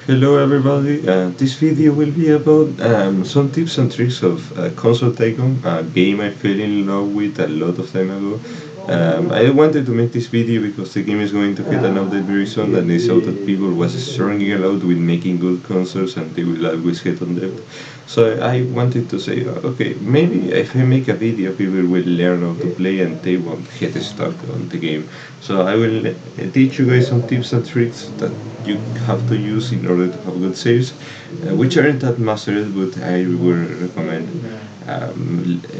Hello everybody, this video will be about some tips and tricks of console Tycoon, a game I fell in love with a lot of time ago. I wanted to make this video because the game is going to get an update very soon and I saw that people was struggling a lot with making good consoles and they will always hit on that. So I wanted to say, okay, maybe if I make a video people will learn how to play and they won't get stuck on the game. So I will teach you guys some tips and tricks that you have to use in order to have good saves, which aren't that mastered, but I would recommend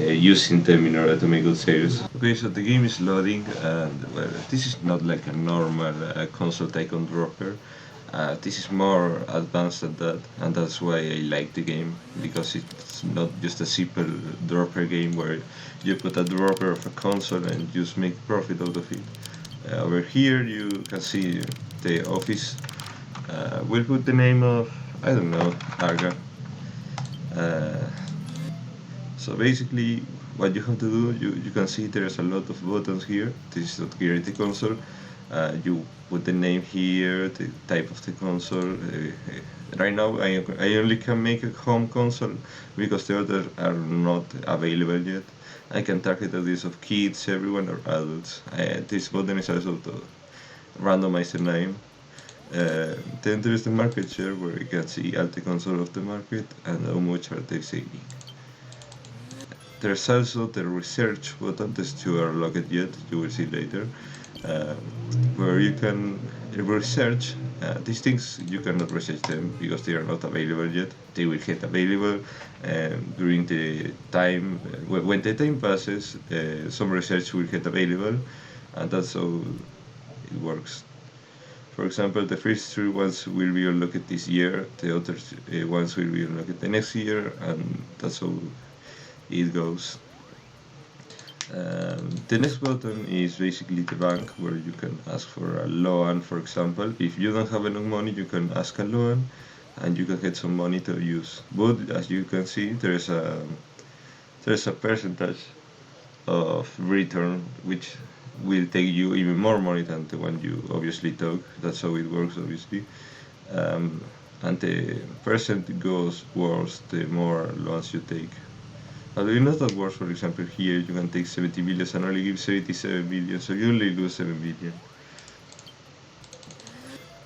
using them in order to make good saves. Okay, so the game is loading, and well, this is not like a normal console Tycoon dropper. This is more advanced than that, and that's why I like the game, because it's not just a simple dropper game where you put a dropper of a console and just make profit out of it. Over here you can see the office. We'll put the name of, I don't know, Arga. Uh, so basically what you have to do, you can see there's a lot of buttons here. This is to create the console. You put the name here, the type of the console. Right now I only can make a home console because the others are not available yet. I can target the list of kids, everyone, or adults. This button is also to randomize the name. Then there is the market share where you can see all the console of the market and how much are they saving. There's also the research button, these two are locked yet, you will see later, uh, where you can research. These things you cannot research them because they are not available yet. They will get available during the time, when the time passes, some research will get available, and that's how it works. For example, the first three ones will be unlocked this year, the other ones will be unlocked the next year, and that's how it goes. The next button is basically the bank where you can ask for a loan, for example. If you don't have enough money, you can ask a loan and you can get some money to use. But as you can see, there's a percentage of return which will take you even more money than the one you obviously took. That's how it works, obviously. Um, and the percent goes worse the more loans you take. Although you know that works, for example, here you can take 70 billion and only give 77 billion, so you only lose 7 billion.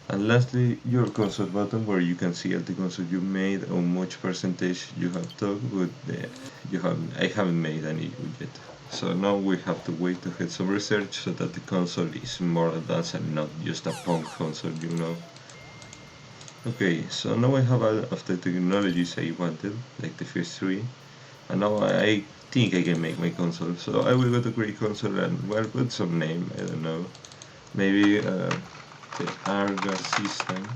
And lastly, your console button where you can see all the console you made, how much percentage you have took, but I haven't made any yet. So now we have to wait to get some research so that the console is more advanced and not just a punk console. Okay, so now I have all of the technologies I wanted, like the first three, and now I think I can make my console. So I will go to create console and well put some name, I don't know, maybe the Arga system.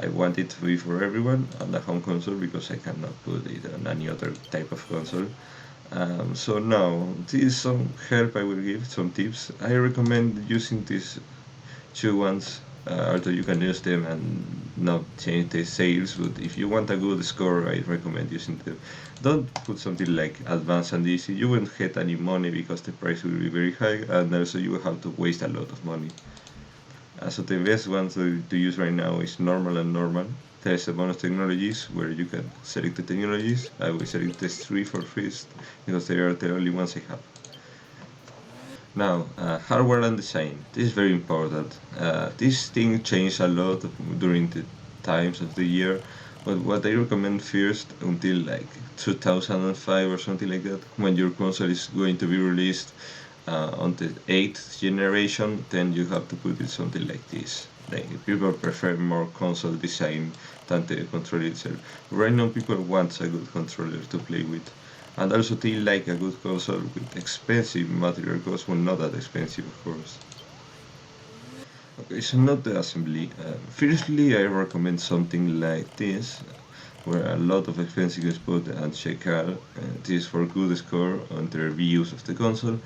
I want it to be for everyone on the home console because I cannot put it on any other type of console. So now, this is some help I will give, some tips. I recommend using these two ones, although you can use them and not change the sales, but if you want a good score, I recommend using them. Don't put something like advanced and easy, you won't get any money because the price will be very high and also you will have to waste a lot of money. So the best one to use right now is normal and normal. There's a bonus technologies where you can select the technologies. I will select these three for first because they are the only ones I have. Now, hardware and design. This is very important. This thing changed a lot during the times of the year, but what I recommend first until like 2005 or something like that, when your console is going to be released on the 8th generation, then you have to put it something like this. Like people prefer more console design than the controller itself. Right now, people want a good controller to play with. And also they like a good console with expensive material costs, well not that expensive of course. Okay, so not the assembly. Firstly, I recommend something like this, where a lot of expensive is put and check out. This is for good score on the reviews of the console.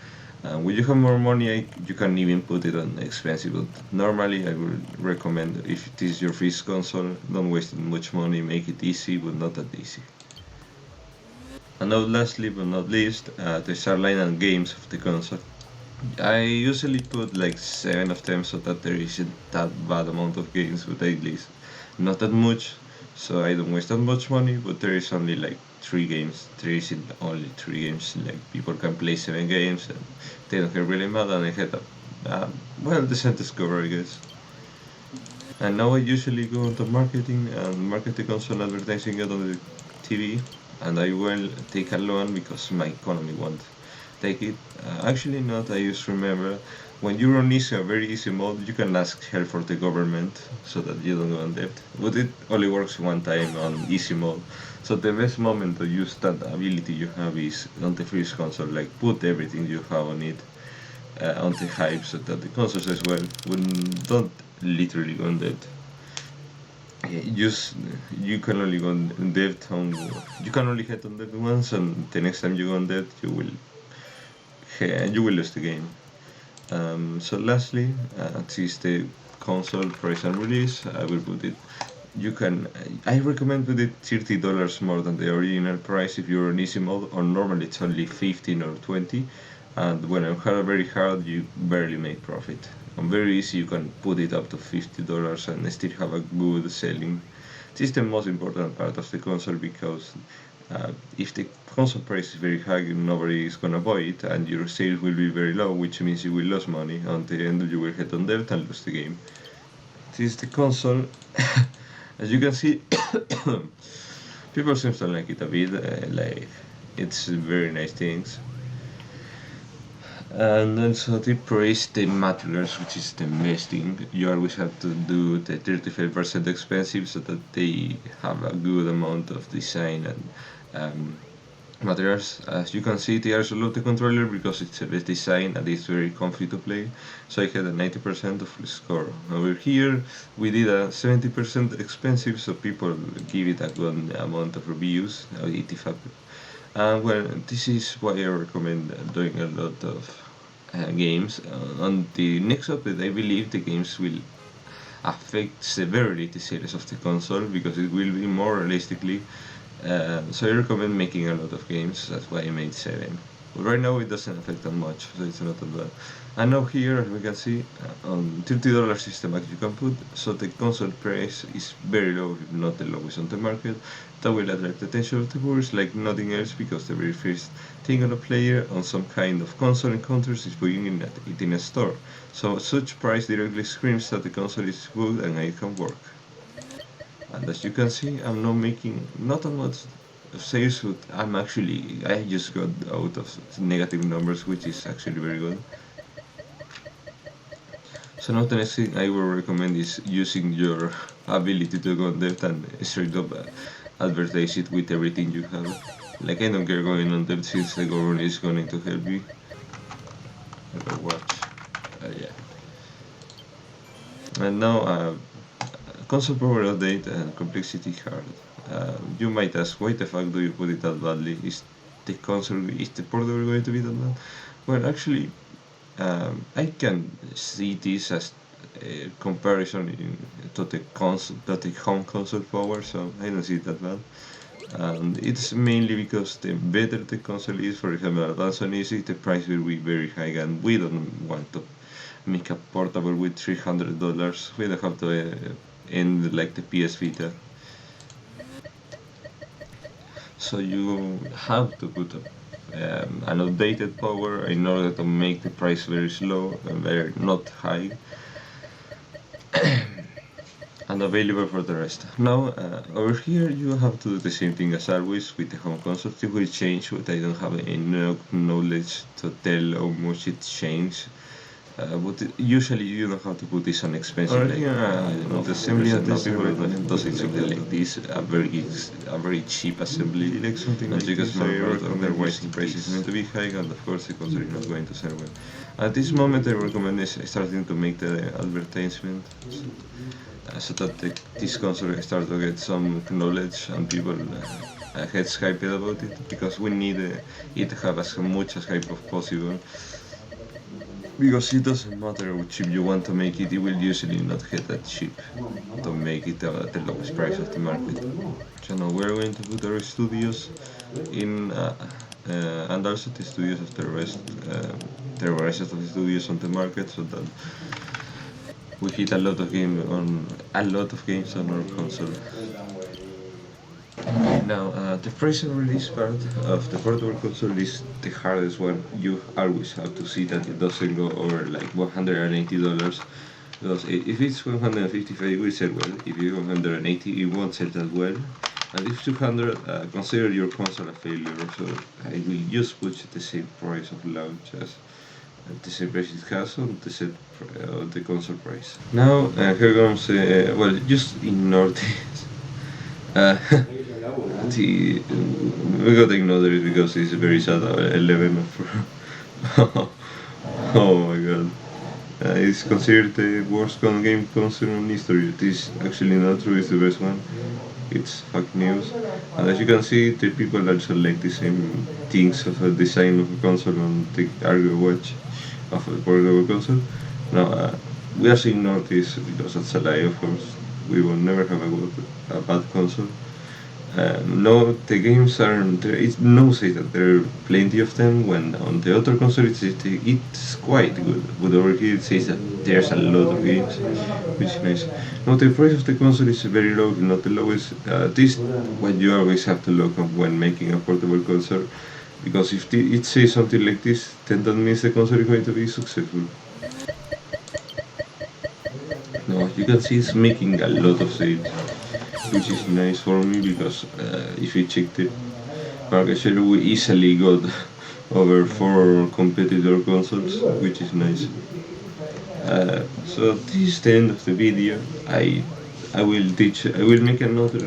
When you have more money, you can even put it on expensive, but normally I would recommend if this is your first console, don't waste much money, make it easy, but not that easy. And now lastly but not least, the start line and games of the console. I usually put like 7 of them so that there isn't that bad amount of games, but at least not that much, so I don't waste that much money. But there is only like 3 games. There isn't only 3 games. Like people can play 7 games and they don't get really mad, and I had a well decent score, I guess. And now I usually go into marketing and market the console advertising it on the TV, and I will take a loan because my economy won't take it. Actually, not. I just remember when you run easy, a very easy mode, you can ask help for the government so that you don't go in debt. But it only works one time on easy mode. So the best moment to use that ability you have is on the first console, like put everything you have on it on the hype so that the consoles as well will don't literally go in debt. Just you can only go in debt on you can only hit on debt once, and the next time you go on debt you will lose the game. So lastly, since the console price and release, I will put it. You can. I recommend put it $30 more than the original price if you're on easy mode, or normally it's only 15 or 20. And when I'm hard, very hard, you barely make profit. On very easy, you can put it up to $50 and still have a good selling. This is the most important part of the console because if the console price is very high, nobody is gonna buy it, and your sales will be very low, which means you will lose money. On the end, you will hit on debt and lose the game. This is the console. As you can see, people seem to like it a bit. Like it's very nice things. And also they praise the materials, which is the best thing. You always have to do the 35% expensive so that they have a good amount of design and materials. As you can see, they also love the controller because it's the best design and it's very comfy to play. So I had a 90% of the score. Over here, we did a 70% expensive, so people give it a good amount of reviews, 85. Well, this is why I recommend doing a lot of games. On the next update, I believe the games will affect severely the sales of the console because it will be more realistically. So I recommend making a lot of games. That's why I made 7. But right now it doesn't affect that much, so it's not that bad. And now here, as we can see, on $30 is the max you can put, so the console price is very low, if not the lowest on the market. That will attract the attention of the viewers like nothing else, because the very first thing on a player on some kind of console encounters is putting it in a store. So such price directly screams that the console is good and it can work. And as you can see, I'm not making not a much sales, but I just got out of negative numbers, which is actually very good. So now the next thing I will recommend is using your ability to go on debt and straight up advertise it with everything you have. Like I don't care going on debt since the government is going to help you. Watch. Yeah. And now console power update and complexity hard. You might ask, why the fuck do you put it that badly? Is the port ever going to be that bad? Well, actually, I can see this as a comparison to the home console power, so I don't see it that bad. And it's mainly because the better the console is, for example, advanced and easy, the price will be very high, and we don't want to make a portable with $300. We don't have to end like the PS Vita. So you have to put an updated power in order to make the price very slow and very not high, and available for the rest. Now over here you have to do the same thing as always with the home console. It will change, but I don't have enough knowledge to tell how much it changed. But usually you don't have to put this on expensive, like I don't know, the assembly at this people does exactly like this, a very cheap assembly, like something like this. Otherwise the price is going to be high, and of course the console is not going to sell well. At this moment I recommend is starting to make the advertisement so that this console starts to get some knowledge and people gets hyped about it, because we need it to have as much as hype as possible, because it doesn't matter which chip you want to make it, it will usually not get that cheap to make it at the lowest price of the market. So now we're going to put our studios in, and also the studios of the rest, there were a lot of studios on the market, so that we hit a lot of games on our console. Now, the present release part of the portable console is the hardest one. You always have to see that it doesn't go over like $180. Because if it's 155, it will sell well. If it's 180, it won't sell that well. And if 200, consider your console a failure. So I will just put the same price of launch as the same price it has on the same the console price. Now here comes well, just ignore this. Uh, we gotta ignore it because it's very sad. 11 of oh my god. It's considered the worst game console in history. It is actually not true, it's the best one. It's fake news. And as you can see, the people also like the same things of a design of a console on the Argo Watch of a portable console. Now, we also ignore this because that's a lie, of course. We will never have a bad console. No, the games are there. It's no say that there are plenty of them. When on the other console, it's quite good. But over here, it says that there's a lot of games, which is nice. Now the price of the console is very low, not the lowest. This what you always have to look up when making a portable console, because if it says something like this, then that means the console is going to be successful. Now you can see it's making a lot of sales, which is nice for me because if you check the market share, we easily got over 4 competitor consoles, which is nice. So this is the end of the video. I will make another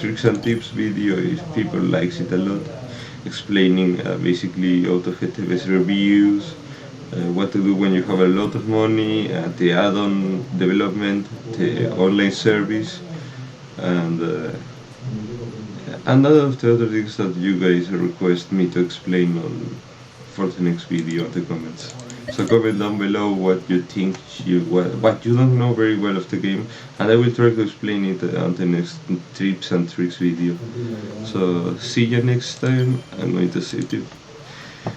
tricks and tips video if people likes it a lot, explaining basically how to get the best reviews, what to do when you have a lot of money, the add-on development, the online service, and and all of the other things that you guys request me to explain on for the next video in the comments. So comment down below what you think what you don't know very well of the game, and I will try to explain it on the next tips and tricks video. So see you next time. I'm going to save you.